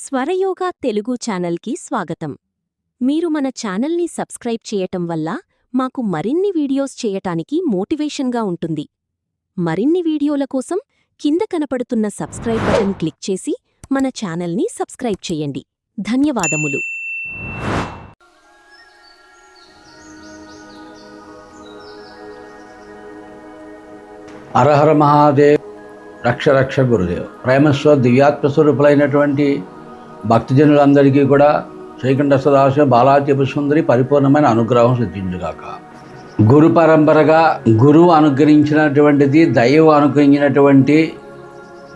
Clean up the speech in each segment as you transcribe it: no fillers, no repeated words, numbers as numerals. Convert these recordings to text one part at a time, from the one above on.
స్వరయోగా తెలుగు ఛానల్కి స్వాగతం. మీరు మన ఛానల్ని సబ్స్క్రైబ్ చేయటం వల్ల మాకు మరిన్ని వీడియోస్ చేయటానికి మోటివేషన్గా ఉంటుంది. మరిన్ని వీడియోల కోసం కింద కనపడుతున్న సబ్స్క్రైబ్ బటన్ క్లిక్ చేసి మన ఛానల్ని సబ్స్క్రైబ్ చేయండి. ధన్యవాదములు. హరహర మహాదేవ్. రక్ష రక్ష గురుదేవ్. ప్రేమస్వ దివ్యాత్మ స్వరూపులైనటువంటి భక్తజనులందరికీ కూడా శ్రీకంఠ సదాశివ బాలాత్యప సుందరి పరిపూర్ణమైన అనుగ్రహం సిద్ధించుగాక. గురు పరంపరగా గురువు అనుగ్రహించినటువంటిది, దైవం అనుగ్రహించినటువంటి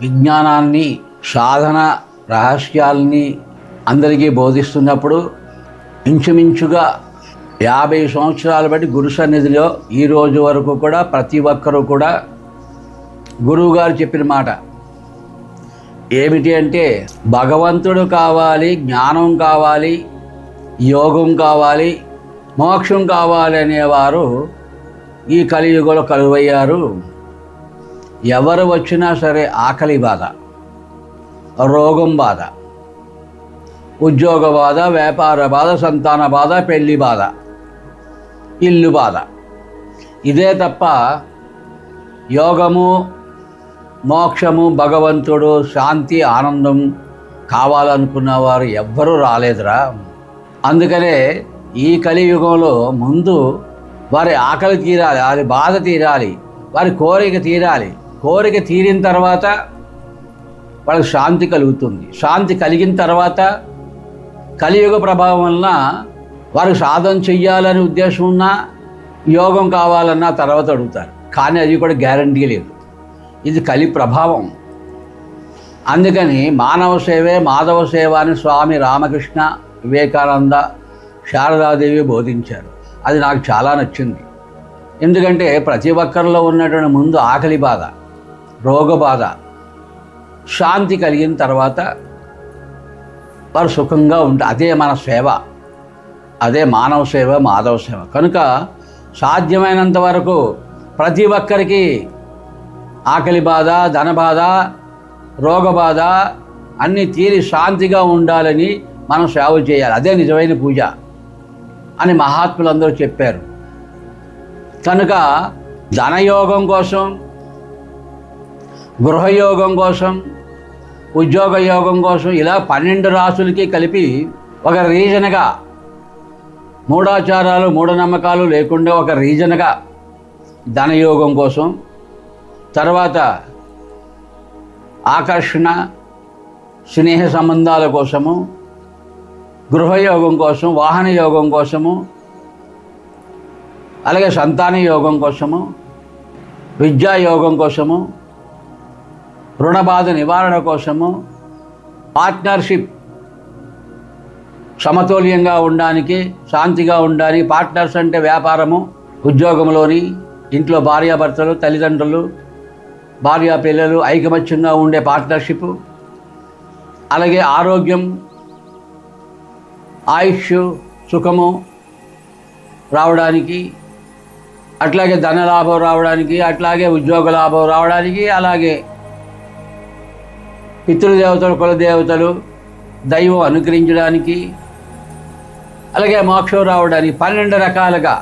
విజ్ఞానాన్ని, సాధన రహస్యాల్ని అందరికీ బోధిస్తున్నప్పుడు ఇంచుమించుగా 50 సంవత్సరాల బట్టి గురు సన్నిధిలో ఈ రోజు వరకు కూడా ప్రతి ఒక్కరూ కూడా గురువుగారు చెప్పిన మాట ఏమిటి అంటే, భగవంతుడు కావాలి, జ్ఞానం కావాలి, యోగం కావాలి, మోక్షం కావాలి అనేవారు ఈ కలియుగంలో కలువయ్యారు. ఎవరు వచ్చినా సరే ఆకలి బాధ, రోగం బాధ, ఉద్యోగ బాధ, వ్యాపార బాధ, సంతాన బాధ, పెళ్లి బాధ, ఇల్లు బాధ, ఇదే తప్ప యోగము, మోక్షము, భగవంతుడు, శాంతి, ఆనందం కావాలనుకున్నవారు ఎవ్వరూ రాలేదురా. అందుకనే ఈ కలియుగంలో ముందు వారి ఆకలి తీరాలి, వారి బాధ తీరాలి, వారి కోరిక తీరాలి. కోరిక తీరిన తర్వాత వాళ్ళకి శాంతి కలుగుతుంది. శాంతి కలిగిన తర్వాత కలియుగ ప్రభావం వలన వారికి సాధన చెయ్యాలనే ఉద్దేశం ఉన్నా, యోగం కావాలన్నా తర్వాత అడుగుతారు. కానీ అది కూడా గ్యారంటీ లేదు. ఇది కలి ప్రభావం. అందుకని మానవ సేవే మాధవ సేవ అని స్వామి రామకృష్ణ, వివేకానంద, శారదాదేవి బోధించారు. అది నాకు చాలా నచ్చింది. ఎందుకంటే ప్రతి ఒక్కరిలో ఉన్నటువంటి ముందు ఆకలి బాధ, రోగ బాధ, శాంతి కలిగిన తర్వాత వారు సుఖంగా ఉంటారు. అదే మన సేవ, అదే మానవ సేవ, మాధవ సేవ. కనుక సాధ్యమైనంత వరకు ప్రతి ఒక్కరికి ఆకలి బాధ, ధన బాధ, రోగ బాధ అన్నీ తీరి శాంతిగా ఉండాలని మనం సేవ చేయాలి. అదే నిజమైన పూజ అని మహాత్ములందరూ చెప్పారు. కనుక ధనయోగం కోసం, గృహయోగం కోసం, ఉద్యోగ యోగం కోసం ఇలా 12 రాసులకి కలిపి ఒక రీజన్గా, మూఢాచారాలు మూఢనమ్మకాలు లేకుండా ఒక రీజన్గా ధనయోగం కోసం, తర్వాత ఆకర్షణ స్నేహ సంబంధాల కోసము, గృహయోగం కోసం, వాహన యోగం కోసము, అలాగే సంతాన యోగం కోసము, విద్యాయోగం కోసము, రుణబాధ నివారణ కోసము, పార్ట్నర్షిప్ సమతుల్యంగా ఉండడానికి, శాంతిగా ఉండడానికి. పార్ట్నర్స్ అంటే వ్యాపారము, ఉద్యోగంలోని, ఇంట్లో భార్యాభర్తలు, తల్లిదండ్రులు, భార్యా పిల్లలు ఐకమత్యంగా ఉండే పార్ట్నర్షిప్. అలాగే ఆరోగ్యం, ఆయుష్, సుఖము రావడానికి, అట్లాగే ధనలాభం రావడానికి, అట్లాగే ఉద్యోగ లాభం రావడానికి, అలాగే పితృదేవతలు, కులదేవతలు, దైవం అనుగ్రహించడానికి, అలాగే మోక్షం రావడానికి 12 రకాలుగా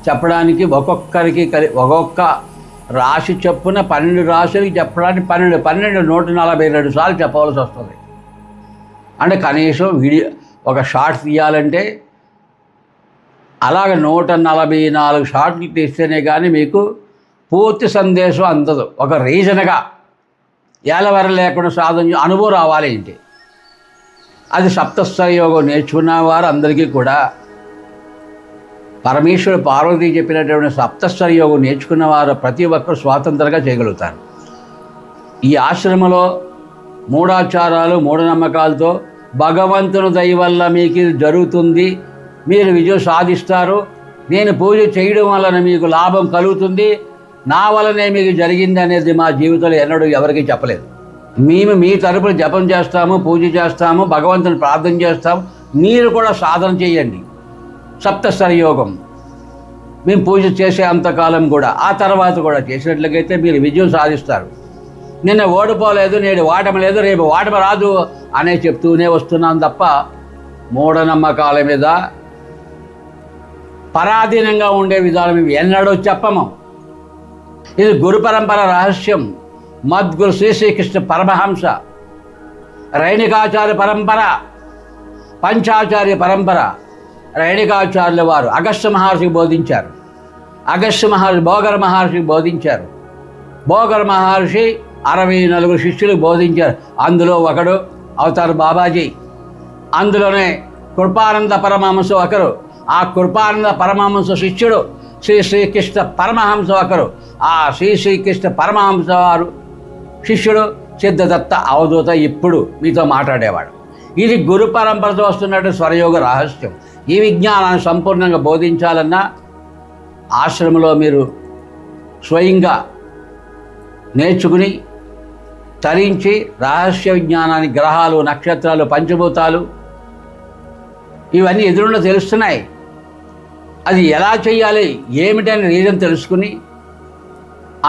చెప్పడానికి ఒక్కొక్కరికి ఒక్కొక్క రాశి చొప్పున 12 రాశులకి చెప్పడానికి 12 142 సార్లు చెప్పవలసి వస్తుంది. అంటే కనీసం వీడియో ఒక షార్ట్ తీయాలంటే అలాగ 144 షార్ట్లు తీస్తేనే కానీ మీకు పూర్తి సందేశం అందదు. ఒక రీజన్గా ఏలవర లేకుండా సాధన అనుభవం రావాలి ఏంటి. అది సప్తస్వర యోగం నేర్చుకున్న వారు అందరికీ కూడా పరమేశ్వరుడు పార్వతీ చెప్పినటువంటి సప్తస్వర యోగం నేర్చుకున్న వారు ప్రతి ఒక్కరు స్వాతంత్రంగా చేయగలుగుతారు. ఈ ఆశ్రమంలో మూఢాచారాలు మూఢనమ్మకాలతో భగవంతుని దయ వల్ల మీకు ఇది జరుగుతుంది, మీరు విజయం సాధిస్తారు, నేను పూజ చేయడం వలన మీకు లాభం కలుగుతుంది, నా వలనే మీకు జరిగింది అనేది మా జీవితంలో ఎన్నడూ ఎవరికీ చెప్పలేదు. మేము మీ తరపున జపం చేస్తాము, పూజ చేస్తాము, భగవంతుని ప్రార్థన చేస్తాము, మీరు కూడా సాధన చేయండి. సప్తస్వర యోగం మేము పూజ చేసే అంతకాలం కూడా, ఆ తర్వాత కూడా చేసినట్లయితే మీరు విజయం సాధిస్తారు. నిన్న ఓడిపోలేదు, నేడు ఓటమి లేదు, రేపు ఓటమి రాదు అనే చెప్తూనే వస్తున్నాం తప్ప మూఢనమ్మకాల మీద పరాధీనంగా ఉండే విధానం ఇవి ఎన్నడూ చెప్పము. ఇది గురు పరంపర రహస్యం. మద్గురు శ్రీకృష్ణ పరమహంస, రైణికాచార్య పరంపర, పంచాచార్య పరంపర. రైణికాచార్యుల వారు అగస్త్య మహర్షికి బోధించారు. అగస్త్య మహర్షి భోగర మహర్షికి బోధించారు. భోగర మహర్షి 64 శిష్యులకు బోధించారు. అందులో ఒకడు అవతార్ బాబాజీ. అందులోనే కృపానంద పరమహంస ఒకరు. ఆ కృపానంద పరమహంస శిష్యుడు శ్రీకృష్ణ పరమహంస ఒకరు. ఆ శ్రీకృష్ణ పరమహంస వారు శిష్యుడు సిద్ధదత్త అవధూత ఇప్పుడు మీతో మాట్లాడేవాడు. ఇది గురు పరంపరతో వస్తున్నట్టు స్వరయోగ రహస్యం. ఈ విజ్ఞానాన్ని సంపూర్ణంగా బోధించాలన్నా ఆశ్రమంలో మీరు స్వయంగా నేర్చుకుని తరించి రహస్య విజ్ఞానాన్ని, గ్రహాలు, నక్షత్రాలు, పంచభూతాలు ఇవన్నీ ఎదురుండా తెలుస్తున్నాయి. అది ఎలా చేయాలి ఏమిటని రీజన్ తెలుసుకుని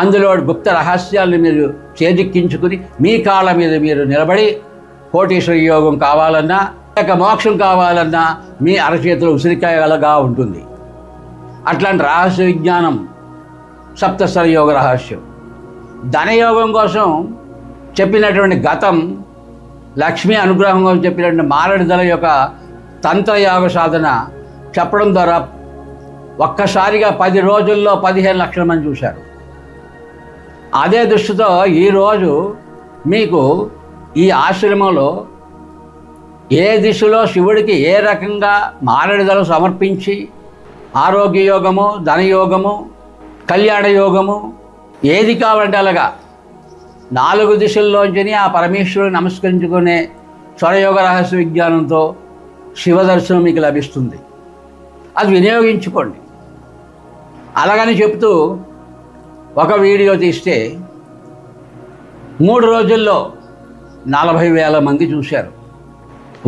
అందులో గుప్త రహస్యాలను మీరు చేజిక్కించుకుని మీ కాళ్ళ మీద మీరు నిలబడి కోటీశ్వర యోగం కావాలన్నా, లేక మోక్షం కావాలన్నా మీ అరచేతిలో ఉసిరికాయలుగా ఉంటుంది. అట్లాంటి రహస్య విజ్ఞానం సప్తస్వర యోగ రహస్యం. ధనయోగం కోసం చెప్పినటువంటి గతం, లక్ష్మీ అనుగ్రహం కోసం చెప్పినటువంటి మారేడుదల యొక్క తంత్రయోగ సాధన చెప్పడం ద్వారా ఒక్కసారిగా 10 రోజుల్లో 15 లక్షల మంది చూశారు. అదే దృష్టితో ఈరోజు మీకు ఈ ఆశ్రమంలో ఏ దిశలో శివుడికి ఏ రకంగా మారేడుదల సమర్పించి ఆరోగ్య యోగము, ధనయోగము, కళ్యాణ యోగము ఏది కావాలంటే అలాగా 4 దిశల్లోంచి ఆ పరమేశ్వరుని నమస్కరించుకునే స్వరయోగ రహస్య విజ్ఞానంతో శివదర్శనం మీకు లభిస్తుంది. అది వినియోగించుకోండి. అలాగని చెప్తూ ఒక వీడియో తీస్తే 3 రోజుల్లో 40,000 మంది చూశారు.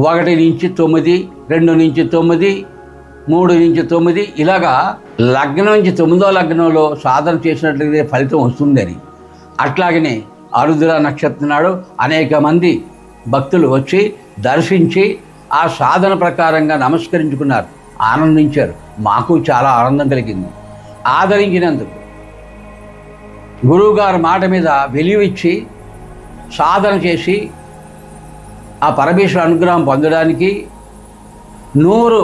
1 నుంచి 9, 2 నుంచి 9, 3 నుంచి 9 ఇలాగా లగ్నం నుంచి 9వ లగ్నంలో సాధన చేసినట్లయితే ఫలితం వస్తుందని. అట్లాగనే ఆరుద్ర నక్షత్రం నాడు అనేక మంది భక్తులు వచ్చి దర్శించి ఆ సాధన ప్రకారంగా నమస్కరించుకున్నారు, ఆనందించారు. మాకు చాలా ఆనందం కలిగింది. ఆదరించినందుకు గురువుగారి మాట మీద వెలివిచ్చి సాధన చేసి ఆ పరమేశ్వర అనుగ్రహం పొందడానికి 100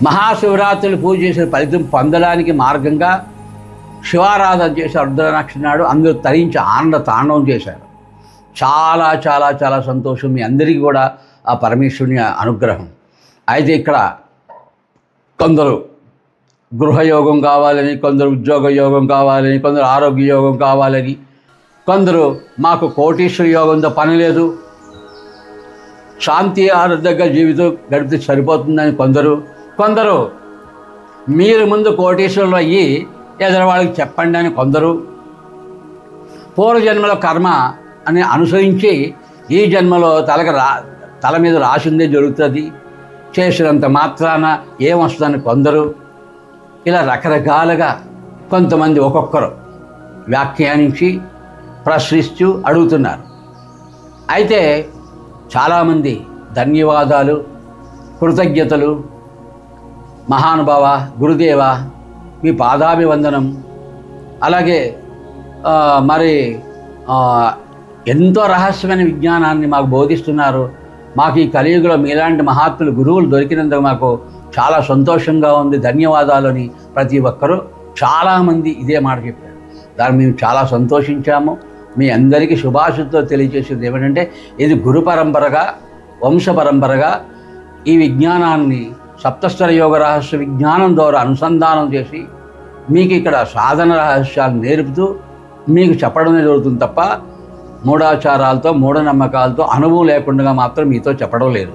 మహాశివరాత్రులు పూజ చేసిన ఫలితం పొందడానికి మార్గంగా శివారాధన చేసి అర్ధనక్షత్రం నాడు అందరూ తరించి ఆనంద తాండవం చేశారు. చాలా చాలా చాలా సంతోషం. మీ అందరికీ కూడా ఆ పరమేశ్వరుని అనుగ్రహం. అయితే ఇక్కడ కొందరు గృహయోగం కావాలని, కొందరు ఉద్యోగ యోగం కావాలని, కొందరు ఆరోగ్య యోగం కావాలని, కొందరు మాకు కోటీశ్వర యోగంతో పని లేదు, శాంతి ఆరోగ్యంగా జీవితం గడిపితే సరిపోతుందని కొందరు మీరు ముందు కోటీశ్వరులు అయ్యి ఎదురవాళ్ళకి చెప్పండి అని కొందరు, పూర్వజన్మలో కర్మ అని అనుసరించి ఈ జన్మలో తల మీద రాసిందే జరుగుతుంది, చేసినంత మాత్రాన ఏమొస్తుందని కొందరు, ఇలా రకరకాలుగా కొంతమంది ఒక్కొక్కరు వ్యాఖ్యానించి ప్రశ్నిస్తూ అడుగుతున్నారు. అయితే చాలామంది ధన్యవాదాలు, కృతజ్ఞతలు, మహానుభావ, గురుదేవ మీ పాదాభివందనం, అలాగే మరి ఎంతో రహస్యమైన విజ్ఞానాన్ని మాకు బోధిస్తున్నారు, మాకు ఈ కలియుగంలో మీలాంటి మహాత్ములు గురువులు దొరికినందుకు మాకు చాలా సంతోషంగా ఉంది, ధన్యవాదాలు అని ప్రతి ఒక్కరూ చాలామంది ఇదే మాట చెప్పారు. దాన్ని మేము చాలా సంతోషించాము. మీ అందరికీ శుభాశుతో తెలియజేసేది ఏమిటంటే ఇది గురు పరంపరగా, వంశ పరంపరగా ఈ విజ్ఞానాన్ని సప్తస్వర యోగ రహస్య విజ్ఞానం ద్వారా అనుసంధానం చేసి మీకు ఇక్కడ సాధన రహస్యాలు నేర్పుతూ మీకు చెప్పడమే జరుగుతుంది తప్ప మూఢాచారాలతో, మూఢనమ్మకాలతో అనుభవం లేకుండా మాత్రం మీతో చెప్పడం లేదు.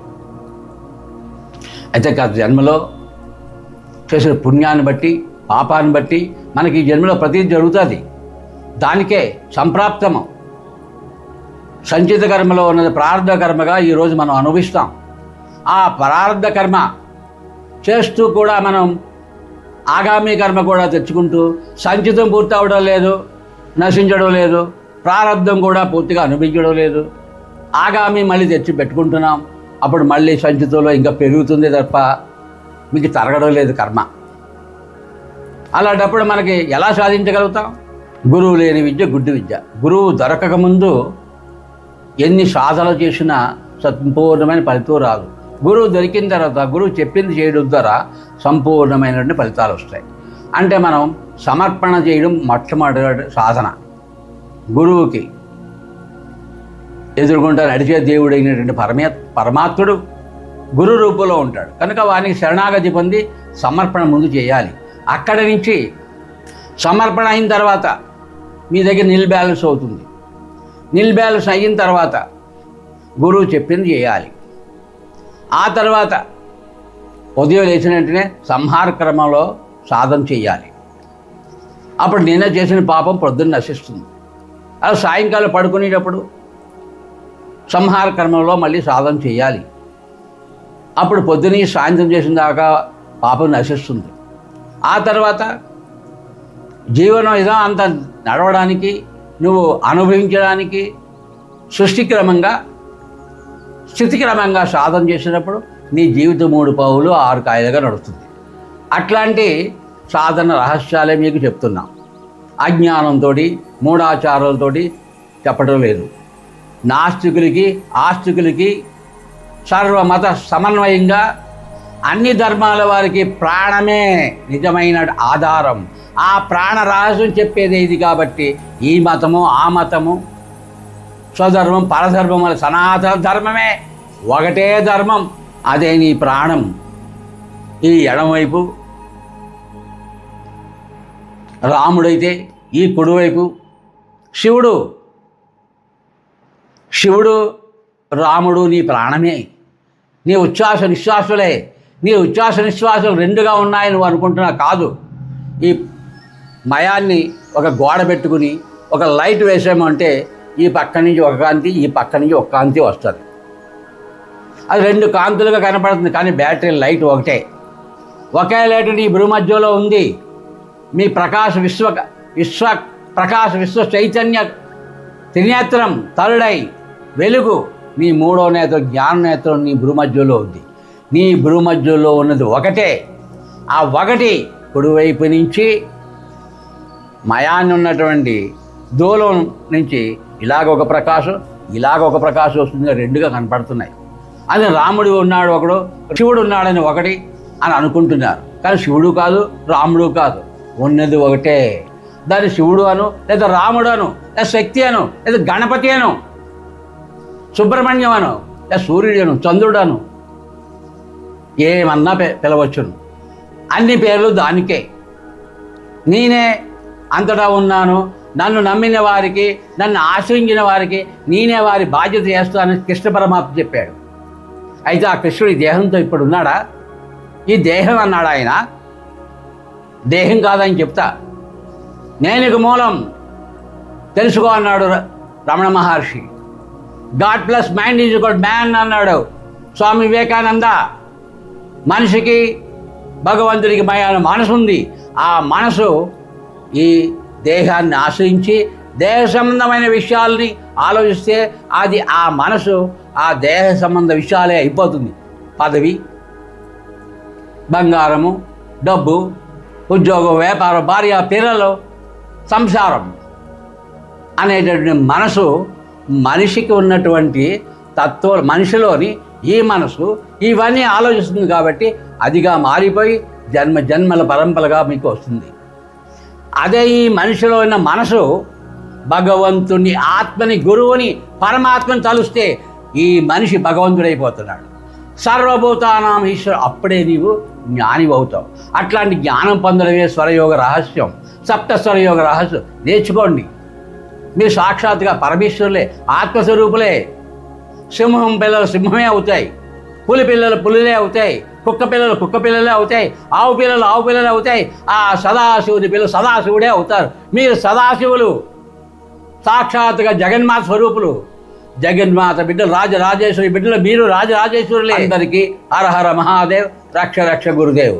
అయితే గత జన్మలో చేసిన పుణ్యాన్ని బట్టి, పాపాన్ని బట్టి మనకి ఈ జన్మలో ప్రతిదీ జరుగుతుంది. దానికే సంప్రాప్తము. సంచిత కర్మలో ఉన్నది ప్రారంభ కర్మగా ఈరోజు మనం అనుభవిస్తాం. ఆ ప్రారంభ కర్మ చేస్తూ కూడా మనం ఆగామి కర్మ కూడా తెచ్చుకుంటూ సంచితం పూర్తి అవ్వడం లేదు, నశించడం లేదు, ప్రారంధం కూడా పూర్తిగా అనుభవించడం లేదు. ఆగామి మళ్ళీ తెచ్చి పెట్టుకుంటున్నాం. అప్పుడు మళ్ళీ సంచితలో ఇంకా పెరుగుతుంది తప్ప మీకు తరగడం లేదు కర్మ. అలాంటప్పుడు మనకి ఎలా సాధించగలుగుతాం? గురువు లేని విద్య గుడ్డి విద్య. గురువు దొరకకముందు ఎన్ని సాధనలు చేసినా సంపూర్ణమైన ఫలితం రాదు. గురువు దొరికిన తర్వాత గురువు చెప్పింది చేయడం ద్వారా సంపూర్ణమైనటువంటి ఫలితాలు వస్తాయి. అంటే మనం సమర్పణ చేయడం మొట్టమొదటి సాధన. గురువుకి ఎదుర్కొంటా నడిచే దేవుడైనటువంటి పరమాత్ముడు గురు రూపంలో ఉంటాడు కనుక వానికి శరణాగతి పొంది సమర్పణ ముందు చేయాలి. అక్కడి నుంచి సమర్పణ అయిన తర్వాత మీ దగ్గర నిల్ బ్యాలెన్స్ అవుతుంది. నిల్ బ్యాలెన్స్ అయిన తర్వాత గురువు చెప్పింది చేయాలి. ఆ తర్వాత ఉదయం లేచిన వెంటనే సంహార క్రమంలో సాధన చేయాలి. అప్పుడు నిన్న చేసిన పాపం పొద్దున్న నశిస్తుంది. అలా సాయంకాలం పడుకునేటప్పుడు సంహార క్రమంలో మళ్ళీ సాధన చేయాలి. అప్పుడు పొద్దున సాయంత్రం చేసిన దాకా పాపం నశిస్తుంది. ఆ తర్వాత జీవనం ఏదో అంత నడవడానికి నువ్వు అనుభవించడానికి సృష్టిక్రమంగా స్థితిక్రమంగా సాధన చేసినప్పుడు నీ జీవితం 3 పావులు 6 కాయలుగా నడుస్తుంది. అట్లాంటి సాధన రహస్యాలే మీకు చెప్తున్నాం. అజ్ఞానంతో మూఢాచారాలతో చెప్పడం లేదు. నాస్తికులకి ఆస్తికులకి సర్వమత సమన్వయంగా అన్ని ధర్మాల వారికి ప్రాణమే నిజమైన ఆధారం. ఆ ప్రాణ రహస్యం చెప్పేది ఇది. కాబట్టి ఈ మతము ఆ మతము స్వధర్మం పరధర్మం అనే సనాతన ధర్మమే ఒకటే ధర్మం. అదే నీ ప్రాణం. ఈ ఎడమవైపు రాముడైతే ఈ కుడివైపు శివుడు రాముడు నీ ప్రాణమే. నీ ఉచ్ఛ్వాస నిశ్వాసులే. నీ ఉచ్ఛ్వాస నిశ్వాసాలు 2గా ఉన్నాయని నువ్వు అనుకుంటున్నా కాదు. ఈ మయాన్ని ఒక గోడ పెట్టుకుని ఒక లైట్ వేసామంటే ఈ పక్క నుంచి ఒక కాంతి ఈ పక్క నుంచి ఒక కాంతి వస్తుంది. అది 2 కాంతులుగా కనపడుతుంది కానీ బ్యాటరీ లైట్ ఒకటే. ఒకే లైట్ నీ భూమధ్యలో ఉంది. మీ విశ్వ చైతన్య త్రినేత్రం తరుడై వెలుగు నీ 3వ నేత్రం జ్ఞాన నేత్రం నీ భూమధ్యలో ఉంది. నీ భూమధ్యలో ఉన్నది ఒకటే. ఆ ఒకటి కుడివైపు నుంచి మయాన్ని ఉన్నటువంటి దూలం నుంచి ఇలాగ ఒక ప్రకాశం వస్తుంది. 2గా కనపడుతున్నాయి. అది రాముడు ఉన్నాడు ఒకడు, శివుడు ఉన్నాడని ఒకటి అని అనుకుంటున్నారు. కానీ శివుడు కాదు రాముడు కాదు, ఉన్నది ఒకటే. దాన్ని శివుడు అను లేదా రాముడు అను లేదా శక్తి అను లేదా గణపతి అను సుబ్రహ్మణ్యం అను లేదా సూర్యుడు అను చంద్రుడు అను ఏమన్నా పిలవచ్చును. అన్ని పేర్లు దానికే. నేనే అంతటా ఉన్నాను. నన్ను నమ్మిన వారికి నన్ను ఆశ్రయించిన వారికి నేనే వారి బాధ్యత చేస్తానని కృష్ణ పరమాత్మ చెప్పాడు. అయితే ఆ కృష్ణుడు ఈ దేహంతో ఇప్పుడు ఉన్నాడా? ఈ దేహం అన్నాడు ఆయన. దేహం కాదని చెప్తా. నేనుకు మూలం తెలుసుకో అన్నాడు Ramana Maharshi. God plus mind is equal man అన్నాడు స్వామి వివేకానంద. మనిషికి భగవంతుడికి మనసు ఉంది. ఆ మనసు ఈ దేహాన్ని ఆశ్రయించి దేహ సంబంధమైన విషయాల్ని ఆలోచిస్తే అది ఆ మనసు ఆ దేహ సంబంధ విషయాలే అయిపోతుంది. పదవి, బంగారము, డబ్బు, ఉద్యోగం, వ్యాపారం, భార్య, పిల్లలు, సంసారం అనేటటువంటి మనసు మనిషికి ఉన్నటువంటి తత్వం. మనిషిలోని ఈ మనసు ఇవన్నీ ఆలోచిస్తుంది కాబట్టి అదిగా మారిపోయి జన్మల పరంపరగా మీకు వస్తుంది. అదే ఈ మనిషిలో ఉన్న మనసు భగవంతుని ఆత్మని గురువుని పరమాత్మని తలుస్తే ఈ మనిషి భగవంతుడైపోతున్నాడు. సర్వభూతానాం ఈశ్వరు. అప్పుడే నీవు జ్ఞాని అవుతావు. అట్లాంటి జ్ఞానం పొందడమే స్వరయోగ రహస్యం. సప్తస్వరయోగ రహస్యం నేర్చుకోండి. మీరు సాక్షాత్తుగా పరమేశ్వరులే, ఆత్మస్వరూపులే. సింహం పిల్లలు సింహమే అవుతాయి, పులి పిల్లలు పులులే అవుతాయి, కుక్క పిల్లలు కుక్క పిల్లలే అవుతాయి, ఆవు పిల్లలు ఆవు పిల్లలే అవుతాయి. ఆ సదాశివుని పిల్లలు సదాశివుడే అవుతారు. మీరు సదాశివులు, సాక్షాత్తుగా జగన్మాత స్వరూపులు. జగన్మాత బిడ్డలు, రాజరాజేశ్వరి బిడ్డలు. మీరు రాజరాజేశ్వరులే. అందరికీ హర హర మహాదేవ్, రక్ష రక్ష గురుదేవ్.